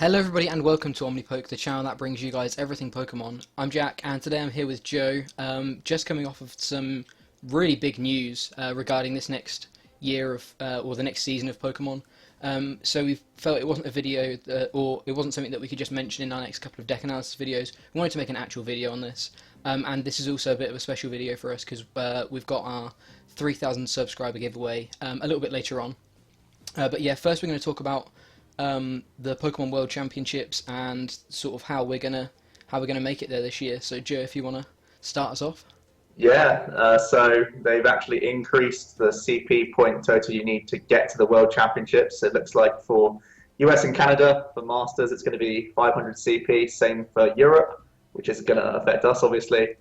Hello everybody and welcome to Omnipoke, the channel that brings you guys everything Pokemon. I'm Jack and today I'm here with Joe, just coming off of some really big news regarding this next year of, or the next season of Pokemon. So we felt it wasn't a video, or it wasn't something that we could just mention in our next couple of deck analysis videos. We wanted to make an actual video on this, and this is also a bit of a special video for us because we've got our 3,000 subscriber giveaway a little bit later on. But yeah, first we're going to talk about the Pokemon World Championships and sort of how we're gonna make it there this year. So Joe, if you want to start us off. Yeah, so they've actually increased the CP point total you need to get to the World Championships. It looks like for US and Canada, for Masters, it's going to be 500 CP. Same for Europe, which is going to affect us, obviously.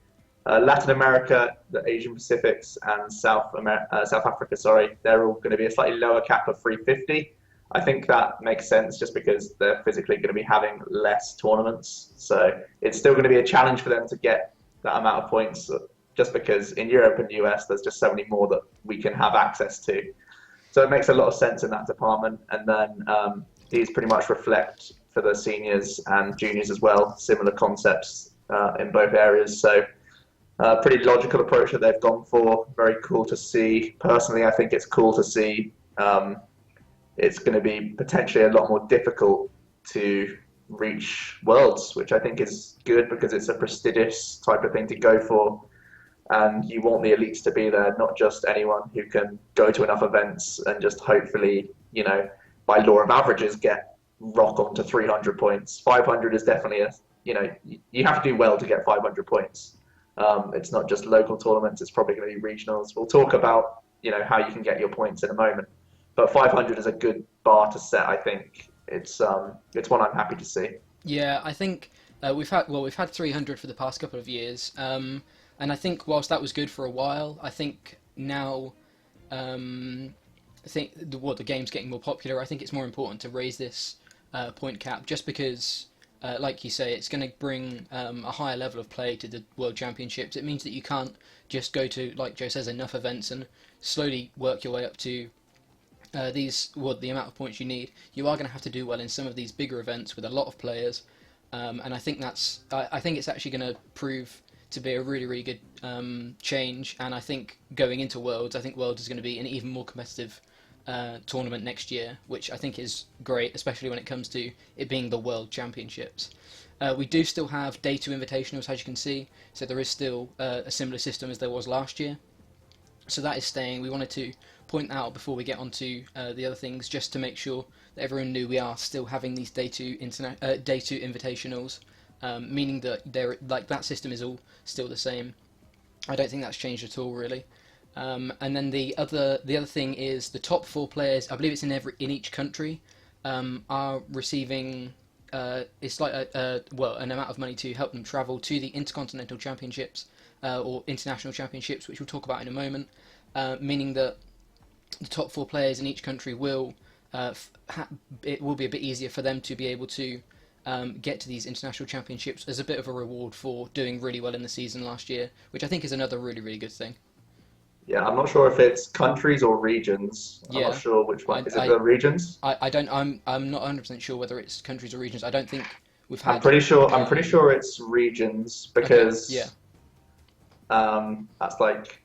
Latin America, the Asian Pacifics, and South Africa, sorry, they're all going to be a slightly lower cap of 350. I think that makes sense just because they're physically going to be having less tournaments. So it's still going to be a challenge for them to get that amount of points just because in Europe and the US, there's just so many more that we can have access to. So it makes a lot of sense in that department. And then these pretty much reflect for the seniors and juniors as well, similar concepts in both areas. So pretty logical approach that they've gone for. Very cool to see. Personally, I think it's cool to see it's going to be potentially a lot more difficult to reach Worlds, which I think is good because it's a prestigious type of thing to go for. And you want the elites to be there, not just anyone who can go to enough events and just hopefully, you know, by law of averages, get rock on to 300 points. 500 is definitely you have to do well to get 500 points. It's not just local tournaments, it's probably going to be regionals. We'll talk about, how you can get your points in a moment. But 500 is a good bar to set. I think it's one I'm happy to see. Yeah, I think we've had 300 for the past couple of years, and I think whilst that was good for a while, I think now the game's getting more popular. I think it's more important to raise this point cap just because, like you say, it's going to bring a higher level of play to the World Championships. It means that you can't just go to, like Joe says, enough events and slowly work your way up to the amount of points you need. You are going to have to do well in some of these bigger events with a lot of players, and I think I think it's actually going to prove to be a really, really good change. And I think going into Worlds, I think Worlds is going to be an even more competitive tournament next year, which I think is great, especially when it comes to it being the World Championships. We do still have Day 2 Invitationals, as you can see, so there is still a similar system as there was last year. So that is staying. We wanted to point out before we get on to the other things, just to make sure that everyone knew we are still having these Day 2 Invitationals, meaning that that system is all still the same. I don't think that's changed at all, really. And then the other thing is the top 4 players. I believe it's in each country are receiving it's like an amount of money to help them travel to the Intercontinental Championships or International Championships, which we'll talk about in a moment. Meaning that the top 4 players in each country will it will be a bit easier for them to be able to get to these international championships as a bit of a reward for doing really well in the season last year, which I think is another really, really good thing. Yeah, I'm not sure if it's countries or regions. I'm not sure which one. Is it the regions? I'm not 100% sure whether it's countries or regions. I don't think we've had. I'm pretty sure it's regions because okay, that's like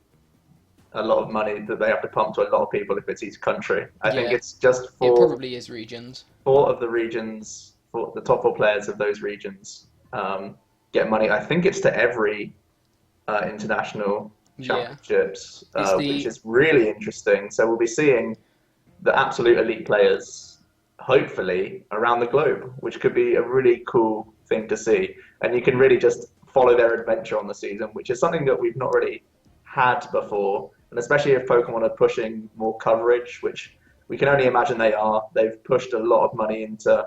a lot of money that they have to pump to a lot of people if it's each country. I think it's just it probably is regions. 4 of the regions, for the top 4 players of those regions get money. I think it's to every international championships, which is really interesting. So we'll be seeing the absolute elite players, hopefully, around the globe, which could be a really cool thing to see. And you can really just follow their adventure on the season, which is something that we've not really had before. And especially if Pokemon are pushing more coverage, which we can only imagine they are. They've pushed a lot of money into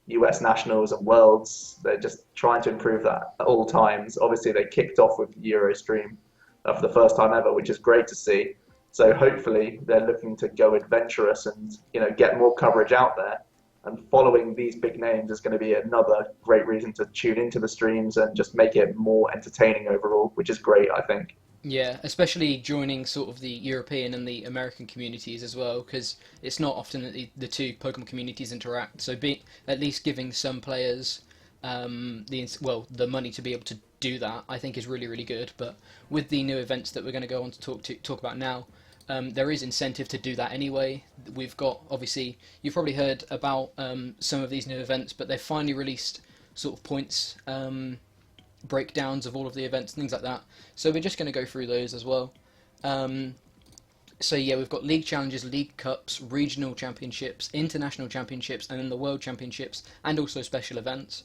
US Nationals and Worlds. They're just trying to improve that at all times. Obviously, they kicked off with Eurostream for the first time ever, which is great to see. So hopefully they're looking to go adventurous and get more coverage out there. And following these big names is going to be another great reason to tune into the streams and just make it more entertaining overall, which is great, I think. Yeah, especially joining sort of the European and the American communities as well, because it's not often that the two Pokemon communities interact. So be at least giving some players the money to be able to do that, I think is really really good. But with the new events that we're going to go on to talk about now, there is incentive to do that anyway. We've got obviously you've probably heard about some of these new events, but they've finally released sort of points. Breakdowns of all of the events, things like that. So we're just going to go through those as well. Um, so yeah, we've got league challenges, league cups, regional championships, international championships, and then the world championships, and also special events.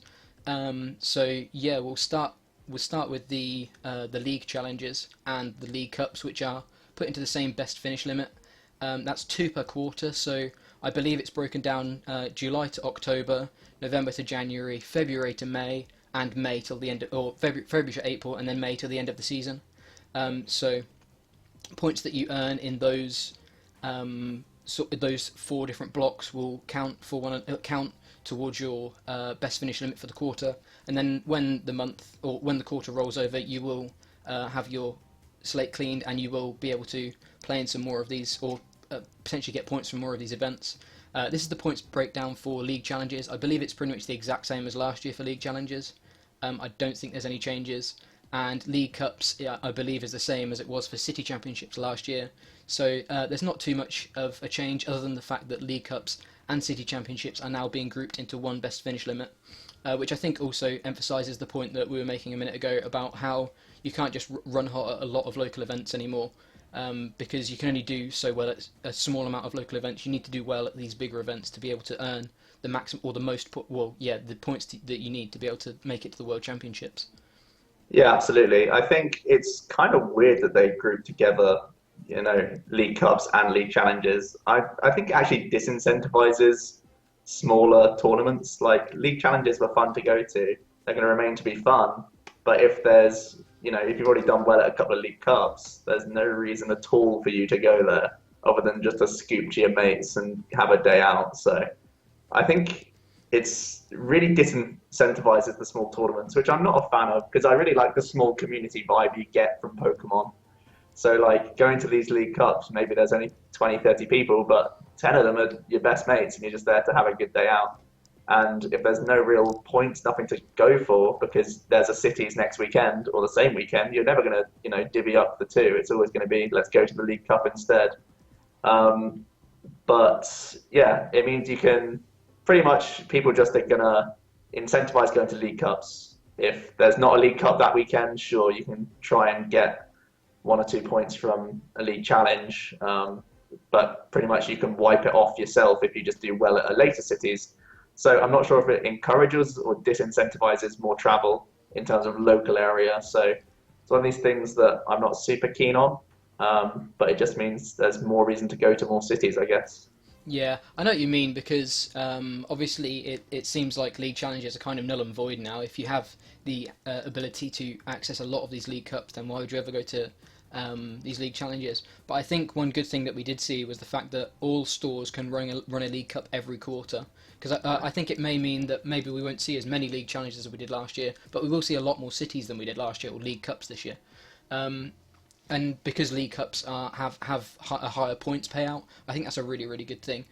So yeah, we'll start with the league challenges and the league cups, which are put into the same best finish limit. That's two per quarter. So I believe it's broken down July to October, November to January, February to May, and May till the end of, or February to April, and then May till the end of the season. So points that you earn in those four different blocks will count towards your best finish limit for the quarter. And then when the quarter rolls over, you will have your slate cleaned, and you will be able to play in some more of these, or potentially get points from more of these events. This is the points breakdown for league challenges. I believe it's pretty much the exact same as last year for league challenges. I don't think there's any changes. And league cups, yeah, I believe, is the same as it was for city championships last year. So there's not too much of a change other than the fact that league cups and city championships are now being grouped into one best finish limit, which I think also emphasises the point that we were making a minute ago about how you can't just run hot at a lot of local events anymore. Because you can only do so well at a small amount of local events. You need to do well at these bigger events to be able to earn the maximum or the most the points that you need to be able to make it to the World Championships. Yeah, absolutely. I think it's kind of weird that they group together, league cups and league challenges. I think it actually disincentivizes smaller tournaments. Like league challenges were fun to go to. They're going to remain to be fun. But if you've already done well at a couple of league cups, there's no reason at all for you to go there other than just to scoop to your mates and have a day out. So I think it's really disincentivizes the small tournaments, which I'm not a fan of because I really like the small community vibe you get from Pokemon. So like going to these league cups, maybe there's only 20, 30 people, but 10 of them are your best mates and you're just there to have a good day out. And if there's no real points, nothing to go for because there's a cities next weekend or the same weekend, you're never going to, divvy up the two. It's always going to be, let's go to the League Cup instead. But yeah, it means you can pretty much, people just are going to incentivize going to League Cups. If there's not a League Cup that weekend, sure, you can try and get 1 or 2 points from a League Challenge. But pretty much you can wipe it off yourself if you just do well at a later cities. So I'm not sure if it encourages or disincentivizes more travel in terms of local area. So it's one of these things that I'm not super keen on, but it just means there's more reason to go to more cities, I guess. Yeah, I know what you mean because obviously it seems like league challenges are kind of null and void now. If you have the ability to access a lot of these league cups, then why would you ever go to these league challenges? But I think one good thing that we did see was the fact that all stores can run a league cup every quarter. Because I think it may mean that maybe we won't see as many league challenges as we did last year, but we will see a lot more cities than we did last year, or league cups this year. And because league cups have a higher points payout, I think that's a really really good thing.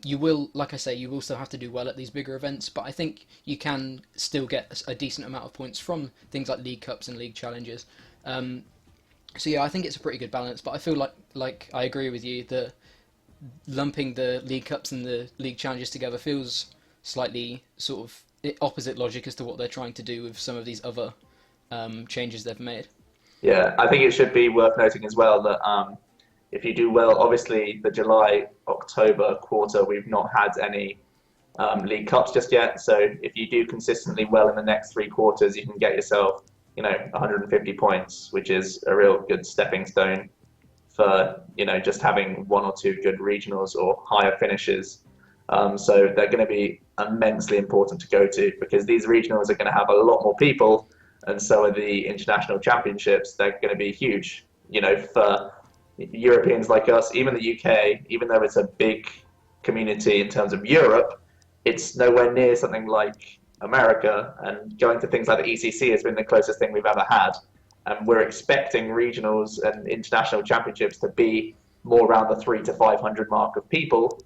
You will, like I say, you will still have to do well at these bigger events, but I think you can still get a decent amount of points from things like league cups and league challenges. So yeah, I think it's a pretty good balance. But I feel like I agree with you that lumping the league cups and the league challenges together feels slightly sort of opposite logic as to what they're trying to do with some of these other changes they've made. Yeah, I think it should be worth noting as well that if you do well, obviously the July, October quarter, we've not had any League Cups just yet. So if you do consistently well in the next 3 quarters, you can get yourself, 150 points, which is a real good stepping stone for, just having 1 or 2 good regionals or higher finishes. So they're going to be immensely important to go to because these regionals are going to have a lot more people, and so are the international championships. They're going to be huge, for Europeans like us, even the UK, even though it's a big community in terms of Europe, it's nowhere near something like America. And going to things like the ECC has been the closest thing we've ever had. and we're expecting regionals and international championships to be more around the 300 to 500 mark of people.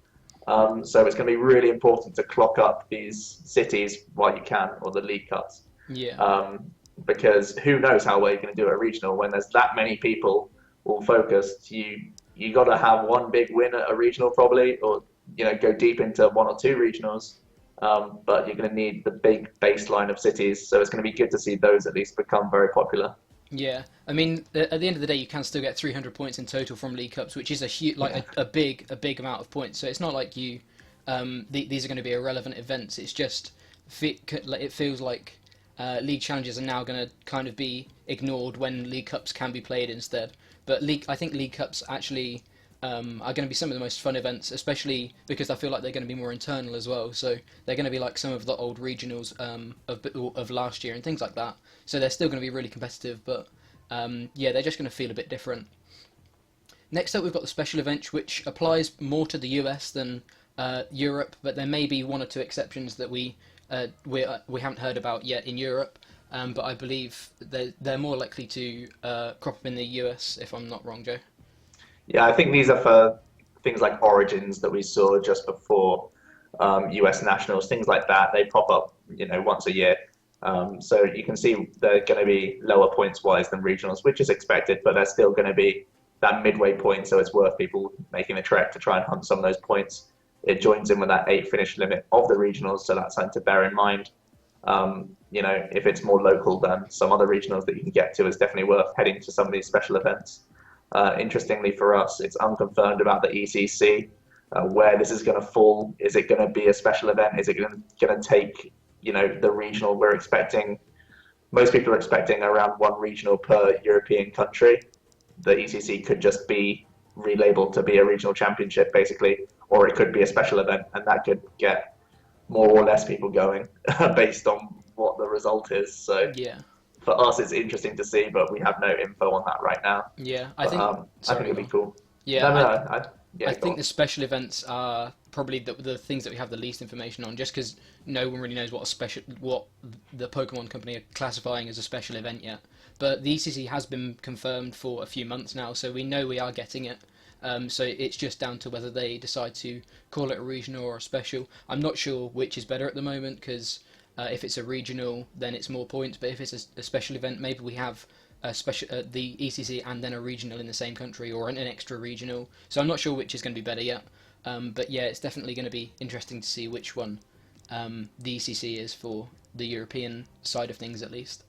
So it's going to be really important to clock up these cities while you can, or the League Cups. Yeah. Because who knows how well you're going to do at a regional when there's that many people all focused. You got to have one big win at a regional probably, or go deep into one or two regionals. But you're going to need the big baseline of cities, so it's going to be good to see those at least become very popular. Yeah, I mean, at the end of the day, you can still get 300 points in total from League Cups, which is a huge, like Yeah. a big amount of points. So it's not like these are going to be irrelevant events. It's just it feels like League Challenges are now going to kind of be ignored when League Cups can be played instead. But I think League Cups actually are going to be some of the most fun events, especially because I feel like they're going to be more internal as well. So they're going to be like some of the old regionals of last year and things like that. So they're still going to be really competitive, but yeah, they're just going to feel a bit different. Next up, we've got the special event, which applies more to the US than Europe, but there may be one or two exceptions that we haven't heard about yet in Europe. But I believe they're more likely to crop up in the US, if I'm not wrong, Joe. Yeah, I think these are for things like Origins that we saw just before US Nationals, things like that. They pop up, once a year. So you can see they're going to be lower points wise than regionals, which is expected, but they're still going to be that midway point. So it's worth people making the trek to try and hunt some of those points. It joins in with that 8 finish limit of the regionals, so that's something to bear in mind. If it's more local than some other regionals that you can get to, it's definitely worth heading to some of these special events. Interestingly for us, it's unconfirmed about the ECC, where this is going to fall. Is it going to be a special event? Is it going to take, the regional? Most people are expecting around one regional per European country. The ECC could just be relabeled to be a regional championship, basically, or it could be a special event, and that could get more or less people going based on what the result is. So Yeah. for us, it's interesting to see, but we have no info on that right now. Yeah, I But think. I think Sorry, it'd go be on. cool. Yeah, No, no, I no. I Yeah, go think on. the special events are probably the things that we have the least information on, just because no one really knows what the Pokemon Company are classifying as a special event yet. But the ECC has been confirmed for a few months now, so we know we are getting it. So it's just down to whether they decide to call it a regional or a special. I'm not sure which is better at the moment because if it's a regional, then it's more points. But if it's a special event, maybe we have a special the ECC and then a regional in the same country, or an extra regional. So I'm not sure which is going to be better yet. But yeah, it's definitely going to be interesting to see which one the ECC is for the European side of things, at least.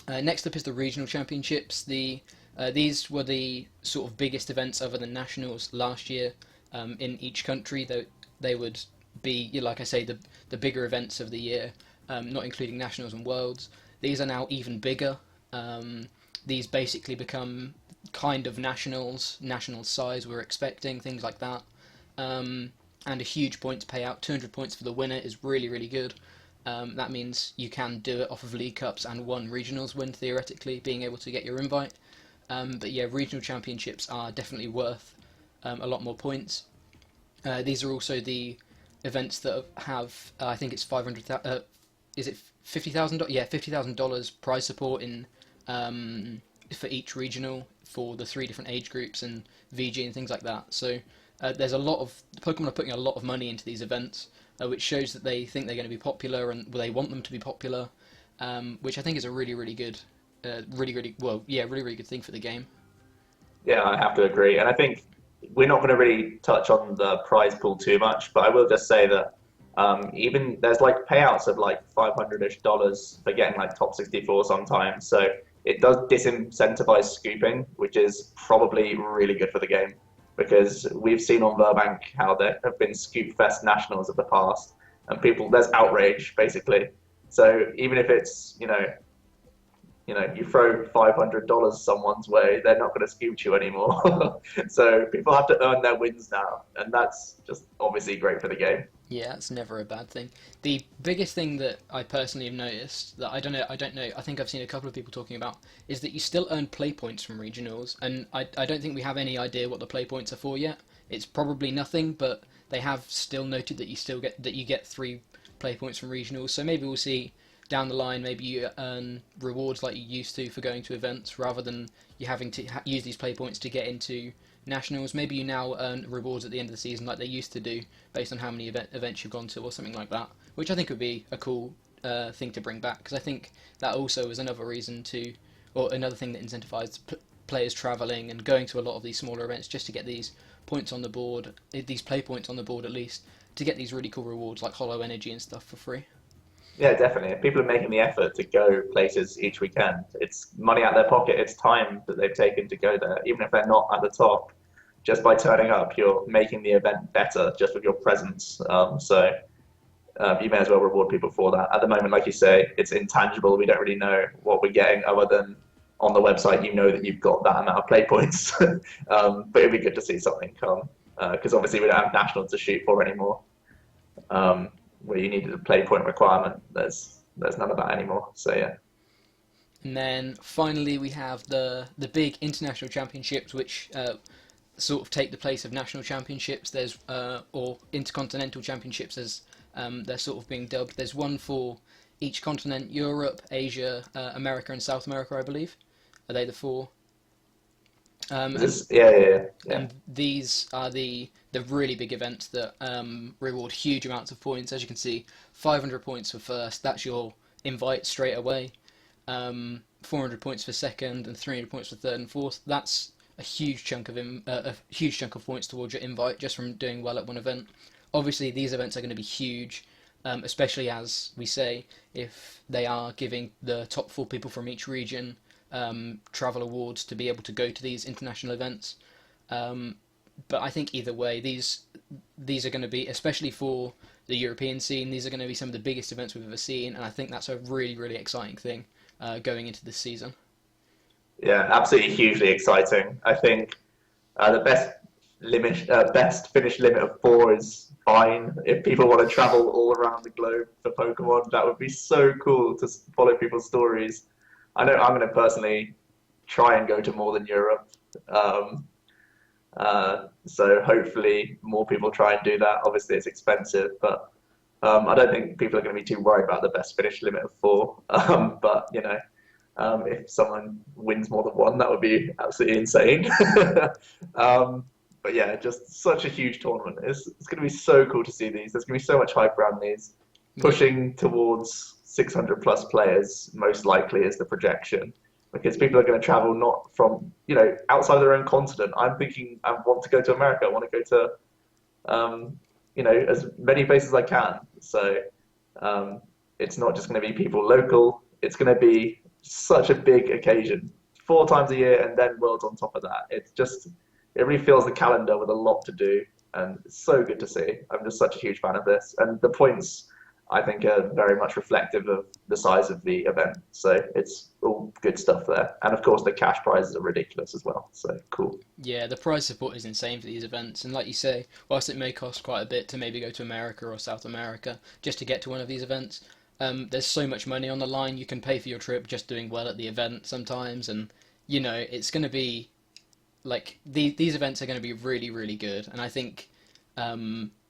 Next up is the regional championships. These were the sort of biggest events other than nationals last year in each country. Though they would be, like I say, the bigger events of the year, not including nationals and worlds. These are now even bigger. These basically become kind of national size we're expecting, things like that. And a huge points payout, 200 points for the winner is really, really good. That means you can do it off of League Cups and one regionals win, theoretically, being able to get your invite. But yeah, regional championships are definitely worth a lot more points. These are also the events that have, I think it's 500,000. Is it $50,000? Yeah, $50,000 prize support in for each regional for the 3 different age groups and VG and things like that. So there's a lot of Pokemon are putting a lot of money into these events, which shows that they think they're going to be popular and they want them to be popular, which I think is a really, really good, really, really good thing for the game. Yeah, I have to agree. And I think we're not going to really touch on the prize pool too much, but I will just say that even there's like payouts of like $500-ish for getting like top 64 sometimes. So it does disincentivize scooping, which is probably really good for the game because we've seen on Verbank how there have been Scoop Fest nationals of the past, and there's outrage basically. So even if it's you throw $500 someone's way, they're not going to scoop you anymore. So people have to earn their wins now, and that's just obviously great for the game. Yeah, it's never a bad thing. The biggest thing that I personally have noticed that I don't know, I think I've seen a couple of people talking about is that you still earn play points from regionals, and I don't think we have any idea what the play points are for yet. It's probably nothing, but they have still noted that you get 3 play points from regionals. So maybe we'll see down the line maybe you earn rewards like you used to for going to events, rather than you having to use these play points to get into nationals. Maybe you now earn rewards at the end of the season like they used to do, based on how many events you've gone to or something like that, which I think would be a cool thing to bring back, because I think that also is another reason to, or another thing that incentivizes players traveling and going to a lot of these smaller events, just to get these points on the board, these play points on the board at least, to get these really cool rewards like Hollow Energy and stuff for free. Yeah, definitely. If people are making the effort to go places each weekend, it's money out of their pocket. It's time that they've taken to go there, even if they're not at the top. Just by turning up, you're making the event better just with your presence. You may as well reward people for that. At the moment, like you say, it's intangible. We don't really know what we're getting other than on the website, you know that you've got that amount of play points. But it'd be good to see something come, because obviously we don't have nationals to shoot for anymore. Where you needed a play point requirement, there's none of that anymore. So yeah. And then finally we have the big international championships, which sort of take the place of national championships. There's or intercontinental championships, as they're sort of being dubbed. There's one for each continent: Europe, Asia, America, and South America, I believe. Are they the four? Yeah. And these are the really big events that reward huge amounts of points. As you can see, 500 points for first. That's your invite straight away. 400 points for second, and 300 points for third and fourth. That's a huge chunk of points towards your invite just from doing well at one event. Obviously, these events are going to be huge, especially as we say, if they are giving the top 4 people from each region travel awards to be able to go to these international events. But I think either way, these are going to be, especially for the European scene, these are going to be some of the biggest events we've ever seen, and I think that's a really, really exciting thing going into this season. Yeah, absolutely hugely exciting. I think the best finish limit of 4 is fine. If people want to travel all around the globe for Pokemon, that would be so cool to follow people's stories. I know I'm going to personally try and go to more than Europe. So hopefully more people try and do that. Obviously it's expensive, but I don't think people are going to be too worried about the best finish limit of 4. But if someone wins more than one, that would be absolutely insane. But yeah, just such a huge tournament. It's going to be so cool to see these. There's going to be so much hype around these. Pushing towards 600 plus players, most likely, is the projection. Because people are going to travel not from, outside their own continent. I'm thinking I want to go to America. I want to go to, as many places as I can. So it's not just going to be people local. It's going to be such a big occasion, 4 times a year, and then Worlds on top of that. It really fills the calendar with a lot to do, and it's so good to see. I'm just such a huge fan of this, and the points I think are very much reflective of the size of the event. So it's all good stuff there, and of course the cash prizes are ridiculous as well. So cool. Yeah, the prize support is insane for these events, and like you say, whilst it may cost quite a bit to maybe go to America or South America just to get to one of these events, there's so much money on the line. You can pay for your trip just doing well at the event sometimes, and it's going to be like these events are going to be really, really good. And I think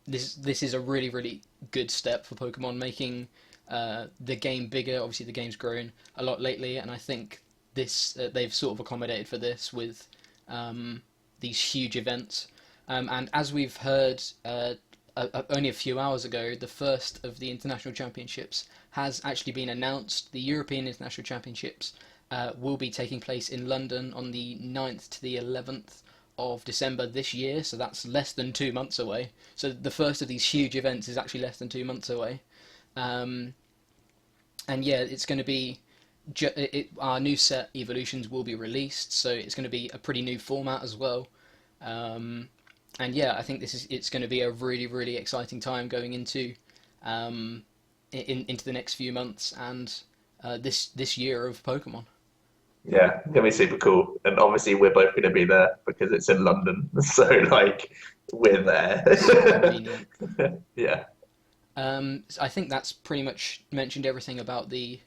this is a really, really good step for Pokemon, making the game bigger. Obviously, the game's grown a lot lately, and I think they've sort of accommodated for this with these huge events. And as we've heard only a few hours ago, the first of the international championships has actually been announced. The European International Championships will be taking place in London on the 9th to the 11th of December this year, so that's less than 2 months away. So the first of these huge events is actually less than 2 months away. And yeah, it's going to be our new set evolutions will be released, so it's going to be a pretty new format as well. And yeah, I think it's going to be a really, really exciting time going into into the next few months and this year of Pokemon. Yeah, it's gonna be super cool, and obviously we're both gonna be there because it's in London. So like, we're there. So convenient. Yeah. I think that's pretty much mentioned everything about the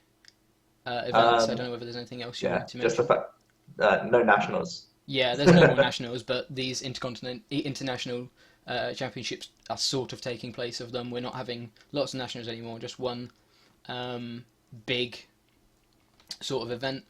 events. I don't know whether there's anything else you want to just the mention. fact, no nationals. Yeah, there's no more nationals, but these international championships are sort of taking place of them. We're not having lots of nationals anymore, just one. big sort of event.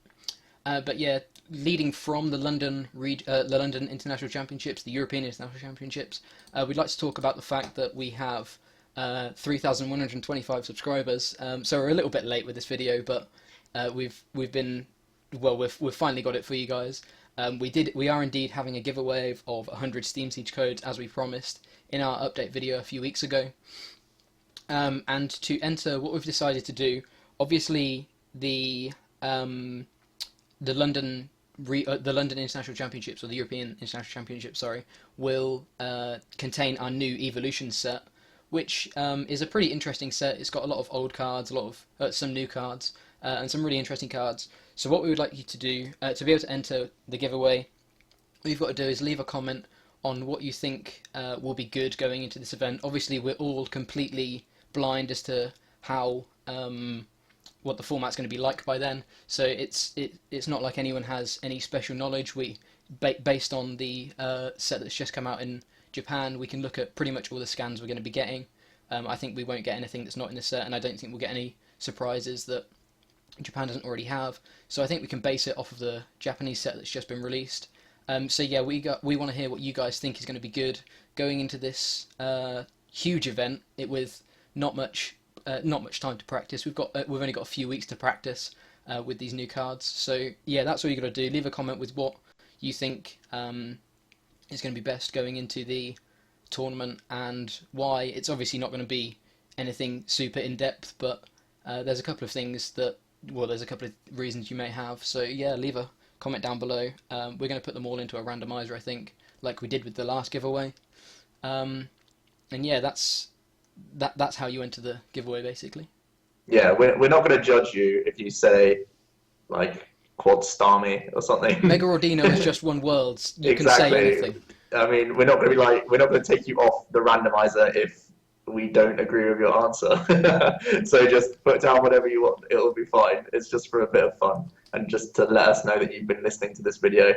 But yeah, leading from the London International Championships, the European International Championships, we'd like to talk about the fact that we have 3,125 subscribers. So we're a little bit late with this video, but we've finally got it for you guys. We are indeed having a giveaway of 100 Steam Siege codes as we promised in our update video a few weeks ago. And to enter, what we've decided to do, obviously the London International Championships, or the European International Championships, sorry, will contain our new Evolution set, which is a pretty interesting set. It's got a lot of old cards, some new cards, and some really interesting cards. So what we would like you to do, to be able to enter the giveaway, all you've got to do is leave a comment on what you think will be good going into this event. Obviously, we're all completely blind as to how what the format's going to be like by then, so it's not like anyone has any special knowledge. Based on the set that's just come out in Japan, we can look at pretty much all the scans we're going to be getting. I think we won't get anything that's not in the set, and I don't think we'll get any surprises that Japan doesn't already have. So I think we can base it off of the Japanese set that's just been released. So yeah, we want to hear what you guys think is going to be good going into this huge event. With not much time to practice. We've only got a few weeks to practice with these new cards. So yeah, that's all you got to do. Leave a comment with what you think is going to be best going into the tournament and why. It's obviously not going to be anything super in depth, but there's a couple of things there's a couple of reasons you may have. So yeah, leave a comment down below. We're going to put them all into a randomizer, I think, like we did with the last giveaway. And yeah, that's how you enter the giveaway, basically. Yeah, we're not going to judge you if you say, like, Quad Starmie or something. Mega Ordino is just one world. You Exactly. can say anything. I mean, we're not going to take you off the randomizer if we don't agree with your answer. So just put down whatever you want. It'll be fine. It's just for a bit of fun and just to let us know that you've been listening to this video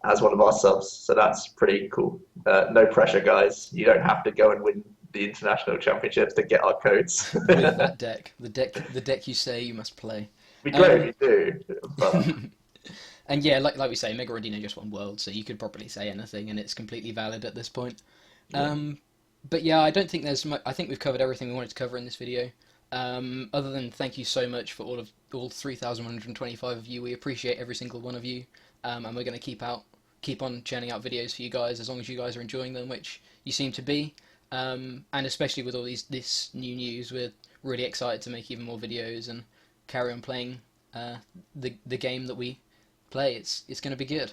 as one of our subs. So that's pretty cool. No pressure, guys. You don't have to go and win the international championships to get our codes. With that deck, the deck you say you must play. It'd be great if you do. But... And yeah, like we say, Mega Ordino just one world, so you could probably say anything, and it's completely valid at this point. Yeah. But yeah, I don't think there's much. I think we've covered everything we wanted to cover in this video. Other than thank you so much for all 3,125 of you. We appreciate every single one of you, and we're going to keep on churning out videos for you guys as long as you guys are enjoying them, which you seem to be. And especially with all this new news, we're really excited to make even more videos and carry on playing the game that we play. It's going to be good.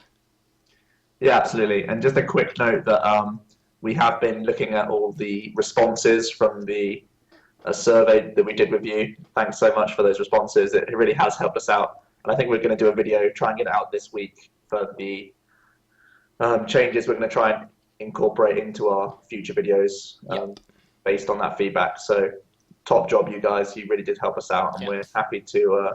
Yeah, absolutely. And just a quick note that we have been looking at all the responses from the survey that we did with you. Thanks so much for those responses. It really has helped us out. And I think we're going to do a video, try and get it out this week for the changes we're going to try and incorporate into our future videos based on that feedback. So top job, you guys. You really did help us out, and we're happy to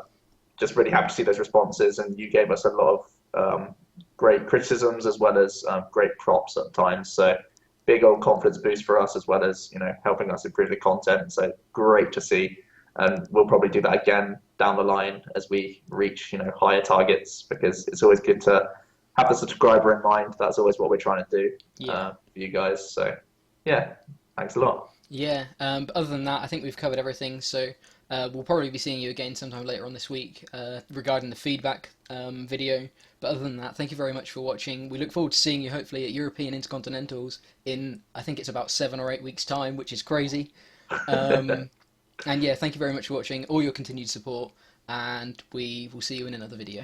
really happy to see those responses. And you gave us a lot of great criticisms as well as great props at times. So big old confidence boost for us, as well as helping us improve the content. So great to see, and we'll probably do that again down the line as we reach higher targets, because it's always good to have the subscriber in mind. That's always what we're trying to do for you guys. So yeah, thanks a lot. Yeah, but other than that, I think we've covered everything. So we'll probably be seeing you again sometime later on this week regarding the feedback video. But other than that, thank you very much for watching. We look forward to seeing you hopefully at European Intercontinentals in, I think it's about 7 or 8 weeks' time, which is crazy. And yeah, thank you very much for watching, all your continued support, and we will see you in another video.